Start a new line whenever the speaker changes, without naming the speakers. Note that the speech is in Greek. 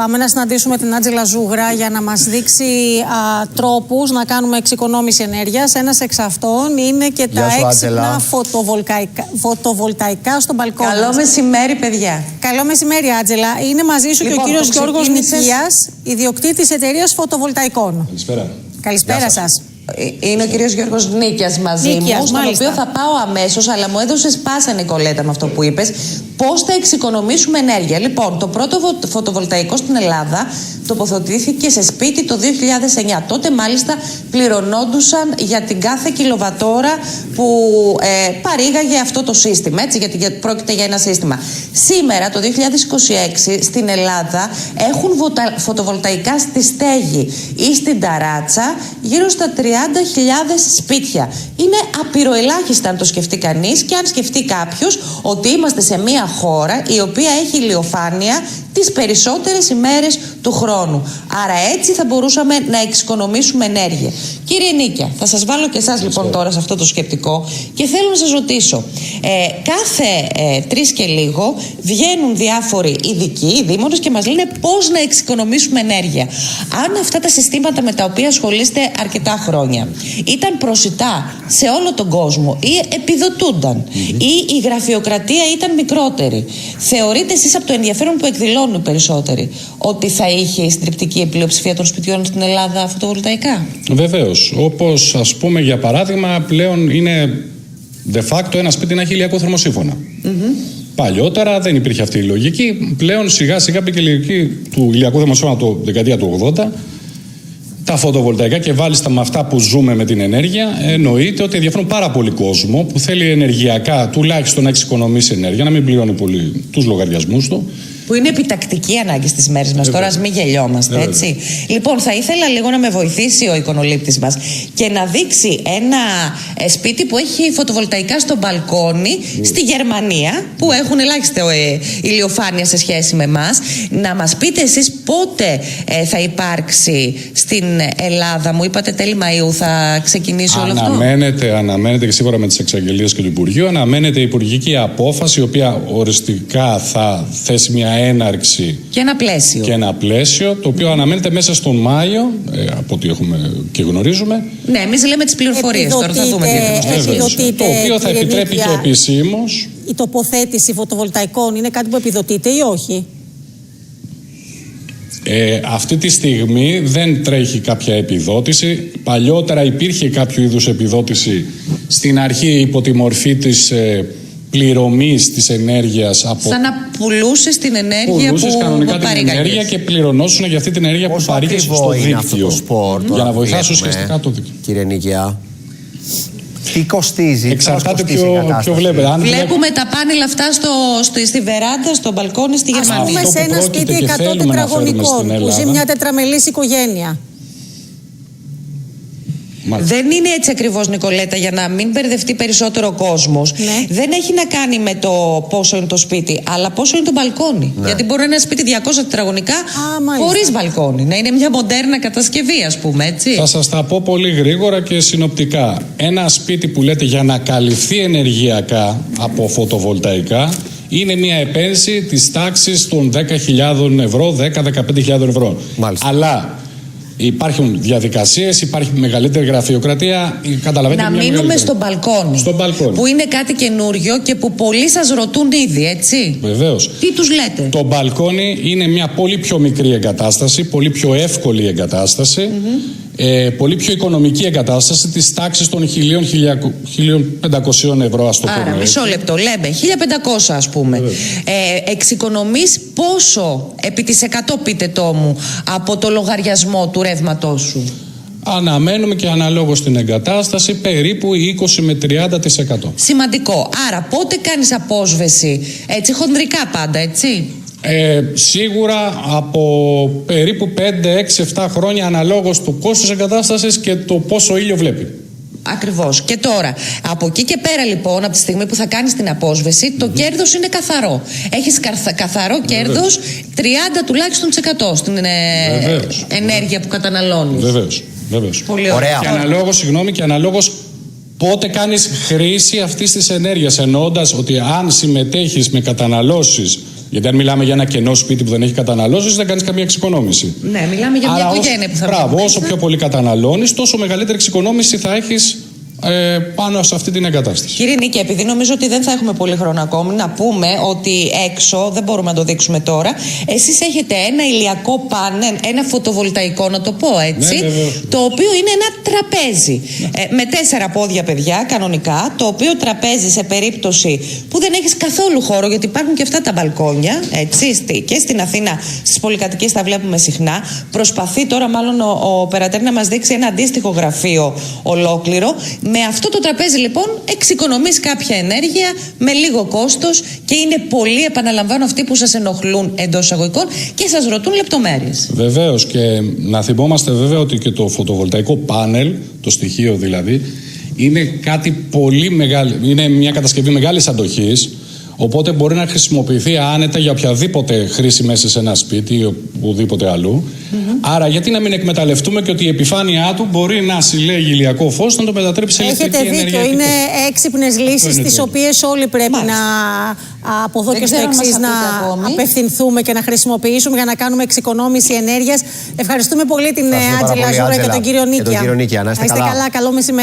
Πάμε να συναντήσουμε την Άντζελα Ζούγρα για να μας δείξει τρόπους να κάνουμε εξοικονόμηση ενέργειας. Ένας εξ αυτών είναι και τα έξυπνα φωτοβολταϊκά στο μπαλκόνι.
Καλό μεσημέρι, παιδιά.
Καλό μεσημέρι, Άντζελα. Είναι μαζί σου και ο κύριος Γιώργος Νικίας, ιδιοκτήτης εταιρείας φωτοβολταϊκών.
Καλησπέρα.
Καλησπέρα σας.
Είναι ο κύριος Γιώργος Νίκιας μαζί μου, στον οποίο θα πάω αμέσως, αλλά μου έδωσες πάσα, Νικολέτα, με αυτό που είπες. Πώς θα εξοικονομήσουμε ενέργεια. Λοιπόν, το πρώτο φωτοβολταϊκό στην Ελλάδα τοποθετήθηκε σε σπίτι το 2009. Τότε μάλιστα πληρωνόντουσαν για την κάθε κιλοβατόρα που παρήγαγε αυτό το σύστημα, έτσι, γιατί πρόκειται για ένα σύστημα. Σήμερα, το 2026, στην Ελλάδα έχουν φωτοβολταϊκά στη στέγη ή στην ταράτσα γύρω στα 30.000 σπίτια. Είναι απειροελάχιστα αν το σκεφτεί κανείς, και αν σκεφτεί κάποιος ότι είμαστε σε μια χώρα η οποία έχει ηλιοφάνεια τις περισσότερες ημέρες του χρόνου. Άρα έτσι θα μπορούσαμε να εξοικονομήσουμε ενέργεια. Κύριε Νίκια, θα σας βάλω και εσάς λοιπόν τώρα σε αυτό το σκεπτικό και θέλω να σας ρωτήσω. Κάθε 3 και λίγο βγαίνουν διάφοροι ειδικοί, δήμονες, και μας λένε πώς να εξοικονομήσουμε ενέργεια. Αν αυτά τα συστήματα με τα οποία ασχολείστε αρκετά χρόνια ήταν προσιτά σε όλο τον κόσμο ή επιδοτούνταν ή η γραφειοκρατία ήταν μικρότερη, θεωρείτε εσείς από το ενδιαφέρον που εκδηλώνουν οι περισσότεροι ότι θα είχε η συντριπτική πλειοψηφία των σπιτιών στην Ελλάδα φωτοβολταϊκά?
Βεβαίως. Όπως ας πούμε για παράδειγμα πλέον είναι de facto ένα σπίτι να έχει ηλιακό θερμοσύφωνα. Παλιότερα δεν υπήρχε αυτή η λογική. Πλέον σιγά σιγά μπήκε η λογική του ηλιακού θερμοσύφωνα το δεκαετία του 80. Τα φωτοβολταϊκά, και βάλιστα με αυτά που ζούμε με την ενέργεια, εννοείται ότι ενδιαφέρουν πάρα πολύ κόσμο που θέλει ενεργειακά τουλάχιστον να εξοικονομήσει ενέργεια, να μην πληρώνει πολύ τους λογαριασμούς του.
Που είναι επιτακτική ανάγκη στις μέρες μας. Τώρα, ας μην γελιόμαστε, έτσι. Λοιπόν, θα ήθελα λίγο να με βοηθήσει ο εικονολήπτης μας και να δείξει ένα σπίτι που έχει φωτοβολταϊκά στο μπαλκόνι στη Γερμανία, που έχουν ελάχιστη ηλιοφάνεια σε σχέση με εμάς. Να μας πείτε εσείς πότε θα υπάρξει στην Ελλάδα. Μου είπατε τέλη Μαΐου θα ξεκινήσει όλο αυτό.
Αναμένεται, και σίγουρα με τις εξαγγελίες και του Υπουργείου, αναμένεται η υπουργική απόφαση, η οποία οριστικά θα θέσει μια έναρξη
και ένα πλαίσιο,
το οποίο αναμένεται μέσα στον Μάιο, από ό,τι έχουμε και γνωρίζουμε.
Ναι, εμείς λέμε τις πληροφορίες, τώρα θα δούμε
το οποίο θα επιτρέπει και επισήμως.
Η τοποθέτηση φωτοβολταϊκών είναι κάτι που επιδοτείται ή όχι?
Αυτή τη στιγμή δεν τρέχει κάποια επιδότηση. Παλιότερα υπήρχε κάποιο είδους επιδότηση στην αρχή υπό τη μορφή της πληρωμής της ενέργειας από...
Σαν να πουλούσες την ενέργεια που
κανονικά την ενέργεια και πληρωνόσουν για αυτή την ενέργεια που παρήγες στο δίκτυο. Για να βοηθάς ουσιαστικά το δίκτυο.
Κύριε Νικιά, τι κοστίζει?
Εξαρτάται ποιο βλέπετε.
Βλέπουμε τα πάνελ αυτά στη βεράντα, στο μπαλκόνι στη Γερμανία.
Ας πούμε σε ένα σπίτι 100 τετραγωνικών που ζει μια τετραμελής οικογένεια.
Μάλιστα.
Δεν είναι έτσι ακριβώς, Νικολέτα, για να μην μπερδευτεί περισσότερο ο κόσμος. Ναι. Δεν έχει να κάνει με το πόσο είναι το σπίτι, αλλά πόσο είναι το μπαλκόνι. Ναι. Γιατί μπορεί να είναι ένα σπίτι 200 τετραγωνικά χωρίς μπαλκόνι. Να είναι μια μοντέρνα κατασκευή, ας πούμε, έτσι.
Θα σας τα πω πολύ γρήγορα και συνοπτικά. Ένα σπίτι που λέτε για να καλυφθεί ενεργειακά από φωτοβολταϊκά είναι μια επένδυση της τάξης των 10.000 ευρώ, 10-15.000 ευρώ. Μάλιστα. Αλλά υπάρχουν διαδικασίες, υπάρχει μεγαλύτερη γραφειοκρατία.
Να μείνουμε στο μπαλκόνι. Που είναι κάτι καινούριο και που πολλοί σας ρωτούν ήδη, έτσι.
Βεβαίως.
Τι τους λέτε?
Το μπαλκόνι είναι μια πολύ πιο μικρή εγκατάσταση, πολύ πιο εύκολη εγκατάσταση, πολύ πιο οικονομική εγκατάσταση της τάξης των 1.000-1.500 ευρώ, ας το πούμε.
Άρα, μισό λεπτό, λέμε 1.500 ας πούμε. Εξοικονομείς πόσο επί της 100, πείτε το μου, από το λογαριασμό του ρεύματός σου?
Αναμένουμε, και αναλόγως στην εγκατάσταση, περίπου 20 με 30%.
Σημαντικό. Άρα πότε κάνεις απόσβεση, έτσι χονδρικά πάντα, έτσι?
Σίγουρα από περίπου 5, 6, 7 χρόνια, αναλόγως του κόστους εγκατάστασης και το πόσο ήλιο βλέπει.
Ακριβώς. Και τώρα, από εκεί και πέρα λοιπόν, από τη στιγμή που θα κάνεις την απόσβεση, το κέρδος είναι καθαρό. Έχεις καθαρό κέρδος 30 τουλάχιστον % στην ενέργεια που καταναλώνεις.
Βεβαίως.
Πολύ ωραία.
Και αναλόγως πότε κάνεις χρήση αυτής της ενέργειας, εννοώντας ότι αν συμμετέχεις με καταναλώσεις Γιατί αν μιλάμε για ένα κενό σπίτι που δεν έχει καταναλώσεις, δεν κάνεις καμία εξοικονόμηση.
Ναι, μιλάμε για μια οικογένεια που θα βγει.
Μπράβο, όσο πιο πολύ καταναλώνεις, τόσο μεγαλύτερη εξοικονόμηση θα έχεις πάνω σε αυτή την εγκατάσταση.
Κύριε Νίκη, επειδή νομίζω ότι δεν θα έχουμε πολύ χρόνο ακόμη, να πούμε ότι έξω, δεν μπορούμε να το δείξουμε τώρα, εσείς έχετε ένα ηλιακό πάνελ, ένα φωτοβολταϊκό, να το πω έτσι,
ναι,
το οποίο είναι ένα τραπέζι. Με 4 πόδια, παιδιά, κανονικά, το οποίο τραπέζι σε περίπτωση που δεν έχεις καθόλου χώρο, γιατί υπάρχουν και αυτά τα μπαλκόνια, έτσι, και στην Αθήνα, στις πολυκατοικίες τα βλέπουμε συχνά. Προσπαθεί τώρα, μάλλον, ο Περατέρ να μας δείξει ένα αντίστοιχο γραφείο ολόκληρο. Με αυτό το τραπέζι λοιπόν εξοικονομείς κάποια ενέργεια με λίγο κόστος και είναι πολλοί, επαναλαμβάνω, αυτοί που σας ενοχλούν εντός εισαγωγικών και σας ρωτούν λεπτομέρειες.
Βεβαίως, και να θυμόμαστε βέβαια ότι και το φωτοβολταϊκό πάνελ, το στοιχείο δηλαδή, είναι κάτι πολύ μεγάλο, είναι μια κατασκευή μεγάλης αντοχής. Οπότε μπορεί να χρησιμοποιηθεί άνετα για οποιαδήποτε χρήση μέσα σε ένα σπίτι ή οπουδήποτε αλλού. Άρα, γιατί να μην εκμεταλλευτούμε και ότι η επιφάνειά του μπορεί να συλλέγει ηλιακό φως, να το μετατρέψει σε ηλεκτρική ενέργεια.
Έχετε δίκιο. Είναι έξυπνες λύσεις, τις οποίες όλοι πρέπει να από εδώ και στο εξής να απευθυνθούμε και να χρησιμοποιήσουμε για να κάνουμε εξοικονόμηση ενέργειας. Ευχαριστούμε πολύ την Άντζελα Ζούγρα και τον κύριο Νίκια.
Να είστε
καλά. Καλό μεσημέρι.